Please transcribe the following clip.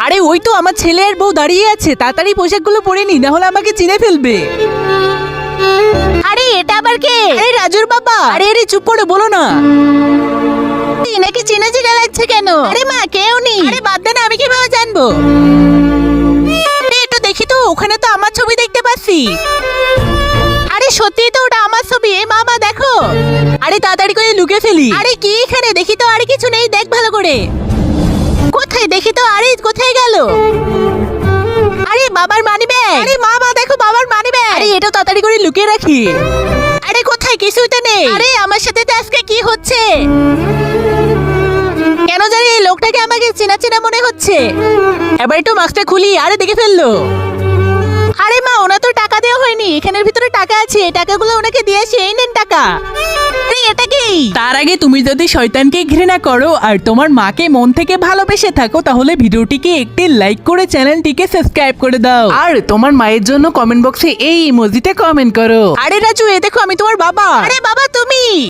আরে ওই তো আমার ছেলে আর বউ দাঁড়িয়ে আছে, তাড়াতাড়ি পোশাকগুলো পরে নি, না হলে আমাকে চিনে ফেলবে। আরে এটা আবার কে? আরে রাজুর বাবা। আরে চুপ করে বলো না। নাকি চেনা চেনা লাগছে কেন? আরে মা কেউ নেই। আরে বাদ দে না, আমি কিভাবে জানবো? আরে একটু দেখি তো, ওখানে তো আমার ছবি দেখতে পাচ্ছি। আরে সত্যি তো ওটা আমার ছবি। এ মামা দেখো। আরে তাড়াতাড়ি করে লুকে ফেলি। আরে কি এখানে? দেখি তো। আরে কিছু নেই, দেখ ভালো করে। কোথায় দেখি তো? আরে কোথায় গেল? আরে বাবার মানি ব্যাগ। আরে মামা দেখো, বাবার মানি ব্যাগ। আরে এটা তাড়াতাড়ি করে লুকিয়ে রাখি। আরে কোথায়? কিছুই তো নেই। আরে আমার সাথে তো আজকে কি হচ্ছে? কেন জানি এই লোকটাকে আমাকে চেনা চেনা মনে হচ্ছে। এবার একটু মাস্কটা খুলি। আরে দেখে ফেললো। আরে মা, ওনা তো টাকা দেওয়া হয়নি। এখানের ভিতরে টাকা আছে, টাকাগুলো ওনাকে দিয়ে আসি। এই নেন টাকা। আরে এটা কি? তার আগে তুমি যদি শয়তানকে ঘৃণা করো আর তোমার মাকে মন থেকে ভালোবেসে থাকো, তাহলে ভিডিওটিকে একটি লাইক করে চ্যানেলটিকে সাবস্ক্রাইব করে দাও। আর তোমার মায়ের জন্য কমেন্ট বক্সে এই ইমোজিতে কমেন্ট করো। আরে রাজু, এ দেখো আমি তোমার বাবা। আরে বাবা তুমি?